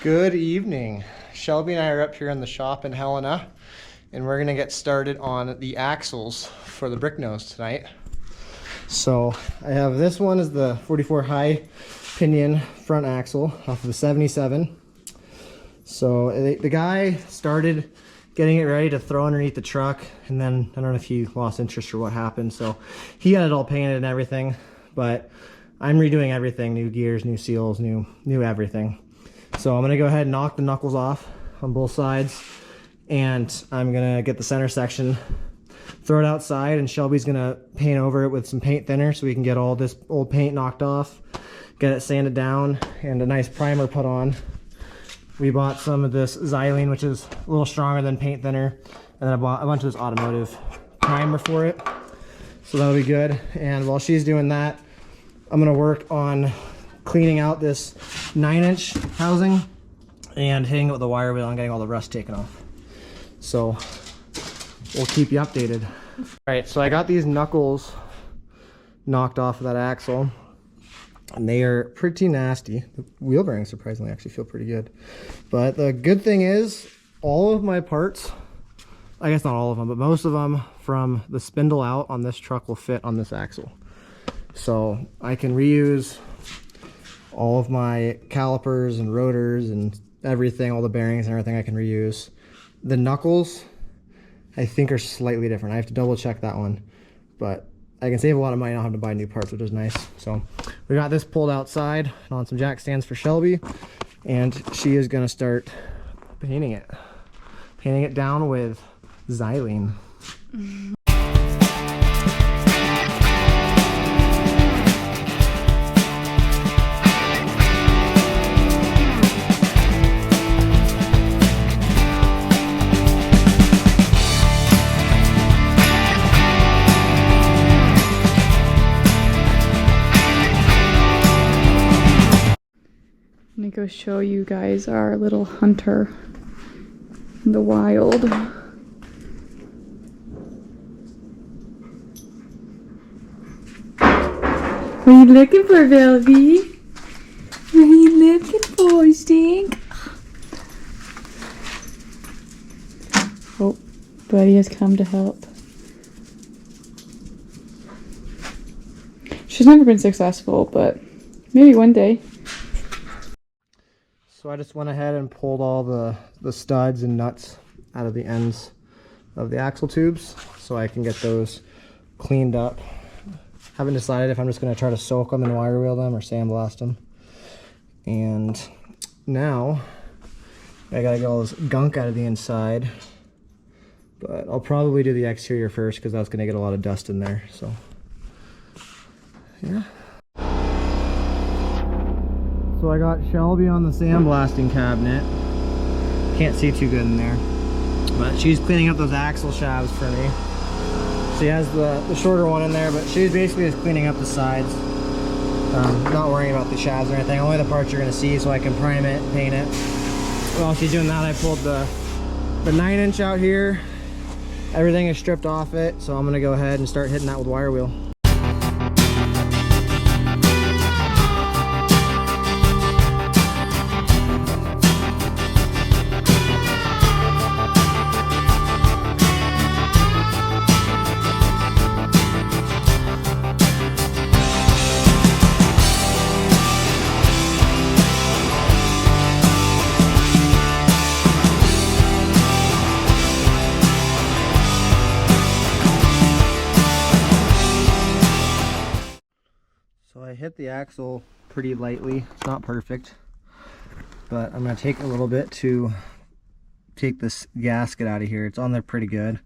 Good evening. Shelby and I are up here in the shop in Helena, and we're gonna get started on the axles for the brick nose tonight. So I have this one is the 44 high pinion front axle off of the 77. So the guy started getting it ready to throw underneath the truck, and then I don't know if he lost interest or what happened. So he got it all painted and everything, but I'm redoing everything, new gears, new seals, new everything. So I'm gonna go ahead and knock the knuckles off on both sides, and I'm gonna get the center section, throw it outside, and Shelby's gonna paint over it with some paint thinner so we can get all this old paint knocked off, get it sanded down, and a nice primer put on. We bought some of this xylene, which is a little stronger than paint thinner, and then I bought a bunch of this automotive primer for it, so that'll be good. And while she's doing that, I'm gonna work on cleaning out this 9-inch housing and hitting it with a wire wheel and getting all the rust taken off. So we'll keep you updated. All right, so I got these knuckles knocked off of that axle, and they are pretty nasty. The wheel bearings surprisingly actually feel pretty good. But the good thing is all of my parts, I guess not all of them, but most of them from the spindle out on this truck will fit on this axle. So I can reuse all of my calipers and rotors and everything, all the bearings and everything I can reuse. The knuckles, I think, are slightly different. I have to double check that one, but I can save a lot of money, not have to buy new parts, which is nice. So we got this pulled outside and on some jack stands for Shelby, and she is gonna start painting it down with xylene. I'm gonna go show you guys our little hunter in the wild. What are you looking for, Velvy? What are you looking for, Stink? Oh, Buddy has come to help. She's never been successful, but maybe one day. So I just went ahead and pulled all the studs and nuts out of the ends of the axle tubes so I can get those cleaned up. Haven't decided if I'm just going to try to soak them and wire wheel them or sandblast them. And now I gotta get all this gunk out of the inside, but I'll probably do the exterior first because that's going to get a lot of dust in there. So yeah. So I got Shelby on the sandblasting cabinet. Can't see too good in there, but she's cleaning up those axle shafts for me. She has the shorter one in there, but she's basically just cleaning up the sides. Not worrying about the shafts or anything, only the parts you're gonna see so I can prime it, paint it. While she's doing that, I pulled the 9-inch out here. Everything is stripped off it, so I'm gonna go ahead and start hitting that with wire wheel. So I hit the axle pretty lightly. It's not perfect, but I'm going to take a little bit to take this gasket out of here. It's on there pretty good,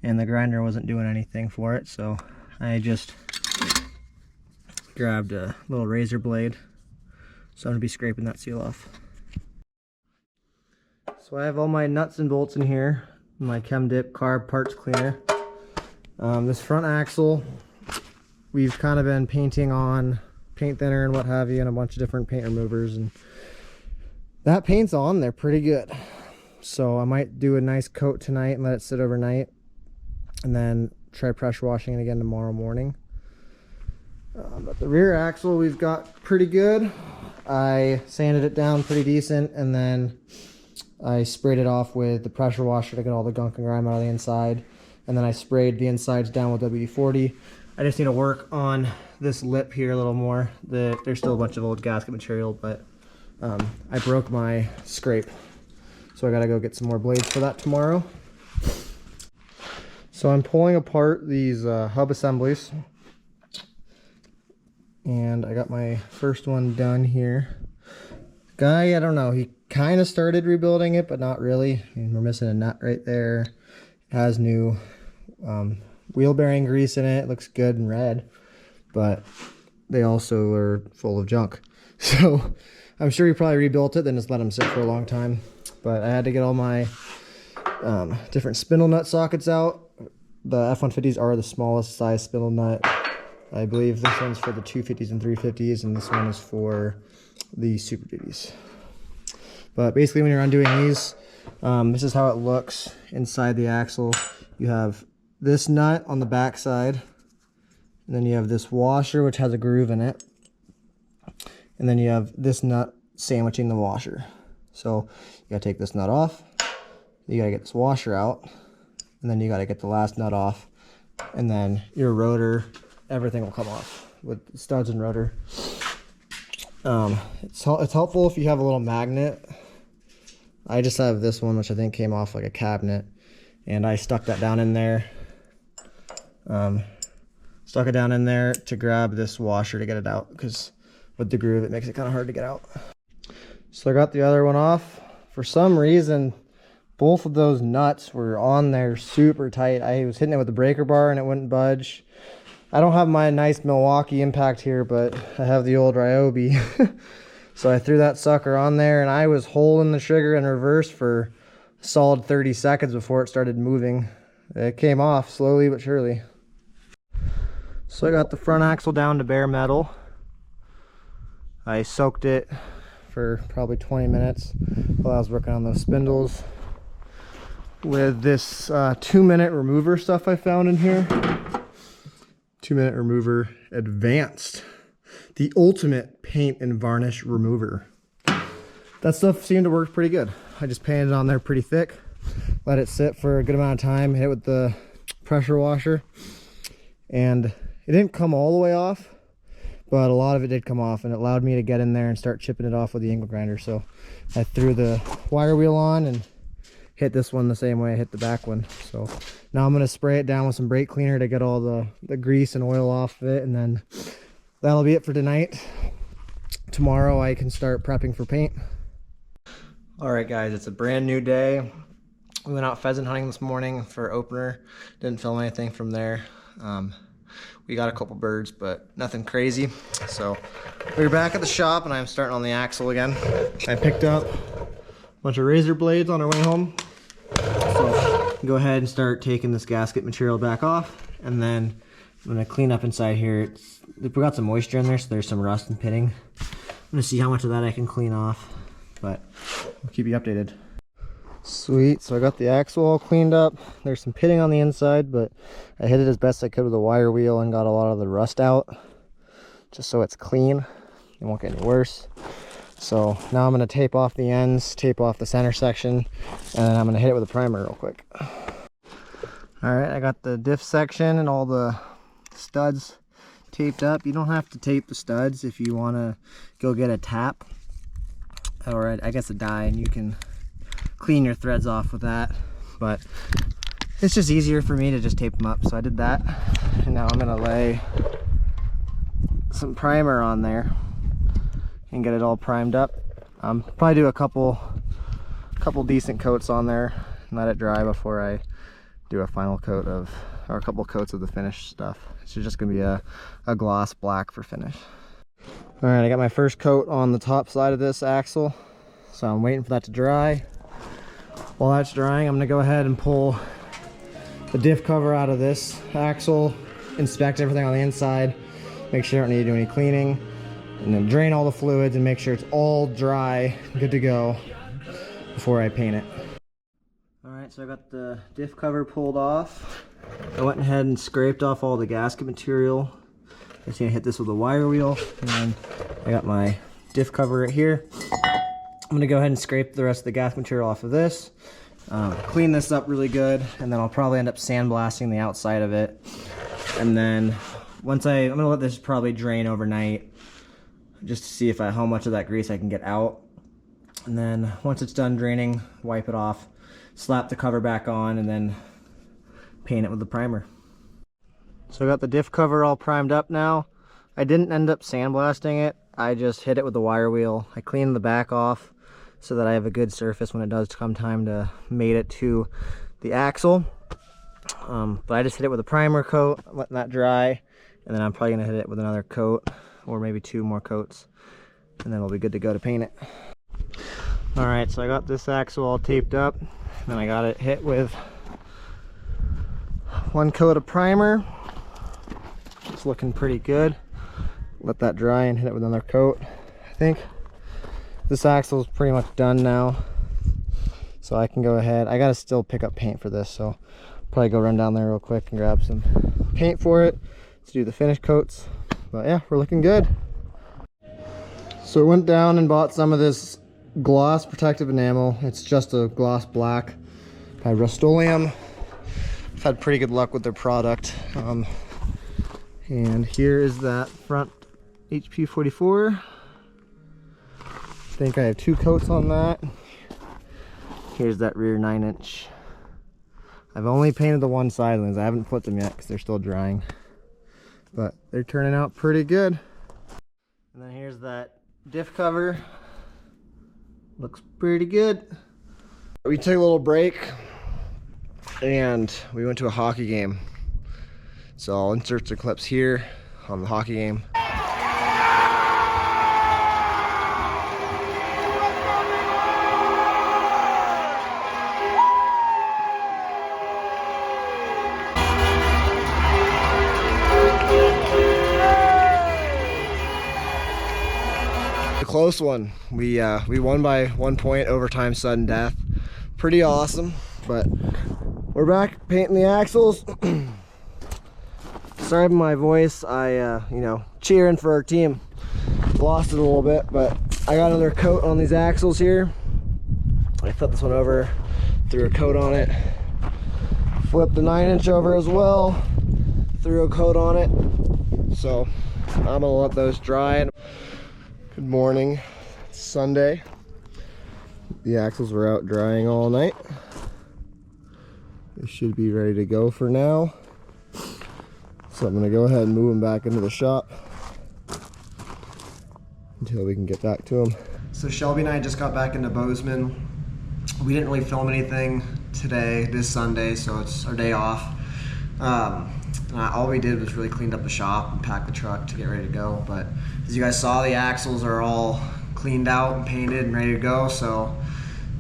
and the grinder wasn't doing anything for it, so I just grabbed a little razor blade. So I'm going to be scraping that seal off. So I have all my nuts and bolts in here, my Chem Dip carb parts cleaner. This front axle, we've kind of been painting on paint thinner and what have you, and a bunch of different paint removers, and that paint's on there pretty good. So I might do a nice coat tonight and let it sit overnight, and then try pressure washing it again tomorrow morning. But the rear axle we've got pretty good. I sanded it down pretty decent, and then I sprayed it off with the pressure washer to get all the gunk and grime out of the inside. And then I sprayed the insides down with WD-40. I just need to work on this lip here a little more. There's still a bunch of old gasket material, but I broke my scrape. So I gotta go get some more blades for that tomorrow. So I'm pulling apart these hub assemblies. And I got my first one done here. Guy, I don't know, he kind of started rebuilding it, but not really. I mean, we're missing a nut right there. It has new wheel bearing grease in it. It looks good and red, but they also are full of junk. So I'm sure he probably rebuilt it, then just let them sit for a long time. But I had to get all my different spindle nut sockets out. The F-150s are the smallest size spindle nut. I believe this one's for the 250s and 350s, and this one is for the Super Duties. But basically, when you're undoing these, this is how it looks inside the axle. You have this nut on the back side, and then you have this washer which has a groove in it, and then you have this nut sandwiching the washer. So you gotta take this nut off, you gotta get this washer out, and then you gotta get the last nut off, and then your rotor, everything will come off with studs and rotor. It's helpful if you have a little magnet. I just have this one, which I think came off like a cabinet, and I stuck that down in there. Stuck it down in there to grab this washer to get it out, because with the groove it makes it kind of hard to get out. So I got the other one off. For some reason, both of those nuts were on there super tight. I was hitting it with the breaker bar and it wouldn't budge. I don't have my nice Milwaukee impact here, but I have the old Ryobi. So I threw that sucker on there, and I was holding the trigger in reverse for a solid 30 seconds before it started moving. It came off slowly but surely. So I got the front axle down to bare metal. I soaked it for probably 20 minutes while I was working on those spindles with this 2-minute remover stuff I found in here. 2-minute remover advanced, the ultimate paint and varnish remover. That stuff seemed to work pretty good. I just painted it on there pretty thick, let it sit for a good amount of time, hit it with the pressure washer, and it didn't come all the way off, but a lot of it did come off, and it allowed me to get in there and start chipping it off with the angle grinder. So I threw the wire wheel on and hit this one the same way I hit the back one. So now I'm going to spray it down with some brake cleaner to get all the grease and oil off of it, and then that'll be it for tonight. Tomorrow I can start prepping for paint. Alright guys, it's a brand new day. We went out pheasant hunting this morning for opener. Didn't film anything from there. We got a couple birds, but nothing crazy. So we're back at the shop, and I'm starting on the axle again. I picked up a bunch of razor blades on our way home. So go ahead and start taking this gasket material back off, and then I'm gonna clean up inside here. We got some moisture in there, so there's some rust and pitting. I'm gonna see how much of that I can clean off, but I'll keep you updated. Sweet, so I got the axle all cleaned up. There's some pitting on the inside, but I hit it as best I could with a wire wheel and got a lot of the rust out, just so it's clean. It won't get any worse. So now I'm going to tape off the ends, tape off the center section, and then I'm going to hit it with a primer real quick. Alright, I got the diff section and all the studs taped up. You don't have to tape the studs if you want to go get a tap, or I guess a die, and you can clean your threads off with that, but it's just easier for me to just tape them up, so I did that. And now I'm going to lay some primer on there and get it all primed up. Probably do a couple decent coats on there and let it dry before I do a final coat of, or a couple coats of the finished stuff. It's just gonna be a gloss black for finish. All right, I got my first coat on the top side of this axle, so I'm waiting for that to dry. While that's drying, I'm gonna go ahead and pull the diff cover out of this axle, inspect everything on the inside, make sure I don't need to do any cleaning, and then drain all the fluids and make sure it's all dry, good to go before I paint it. Alright, so I got the diff cover pulled off. I went ahead and scraped off all the gasket material. Just gonna hit this with a wire wheel, and then I got my diff cover right here. I'm gonna go ahead and scrape the rest of the gas material off of this. Clean this up really good, and then I'll probably end up sandblasting the outside of it. And then I'm gonna let this probably drain overnight, just to see how much of that grease I can get out. And then once it's done draining, wipe it off, slap the cover back on, and then paint it with the primer. So I got the diff cover all primed up now. I didn't end up sandblasting it. I just hit it with the wire wheel. I cleaned the back off so that I have a good surface when it does come time to mate it to the axle. But I just hit it with a primer coat, letting that dry, and then I'm probably gonna hit it with another coat or maybe 2 more coats, and then we'll be good to go to paint it. All right, so I got this axle all taped up, and then I got it hit with 1 coat of primer. It's looking pretty good. Let that dry and hit it with another coat. I think this axle is pretty much done now, so I can go ahead. I gotta still pick up paint for this, so probably go run down there real quick and grab some paint for it to do the finish coats. But yeah, we're looking good. So I went down and bought some of this gloss protective enamel. It's just a gloss black by Rust-Oleum. I've had pretty good luck with their product. And here is that front HP44. I think I have 2 coats on that. Here's that rear 9-inch. I've only painted the one side lens. I haven't put them yet because they're still drying, but they're turning out pretty good. And then here's that diff cover. Looks pretty good. We took a little break and we went to a hockey game. So I'll insert some clips here on the hockey game. Close one. We won by 1 point, overtime, sudden death. Pretty awesome. But we're back painting the axles. Sorry about my voice. I cheering for our team. Lost it a little bit, but I got another coat on these axles here. I flipped this one over, threw a coat on it. Flipped the 9-inch over as well, threw a coat on it. So I'm gonna let those dry. Good morning. It's Sunday. The axles were out drying all night. They should be ready to go for now. So I'm gonna go ahead and move them back into the shop until we can get back to them. So Shelby and I just got back into Bozeman. We didn't really film anything today, this Sunday, so it's our day off. All we did was really cleaned up the shop and packed the truck to get ready to go. But as you guys saw, the axles are all cleaned out and painted and ready to go. So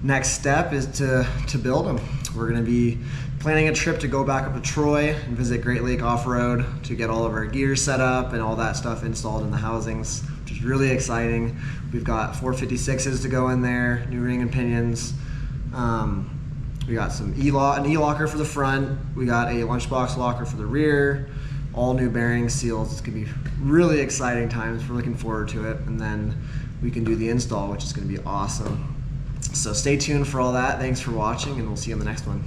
next step is to build them. We're gonna be planning a trip to go back up to Troy and visit Great Lake Off-Road to get all of our gear set up and all that stuff installed in the housings, which is really exciting. We've got 456s to go in there, new ring and pinions. We got an E-locker for the front. We got a lunchbox locker for the rear. All new bearing seals. It's gonna be really exciting times. We're looking forward to it. And then we can do the install, which is gonna be awesome. So stay tuned for all that. Thanks for watching, and we'll see you on the next one.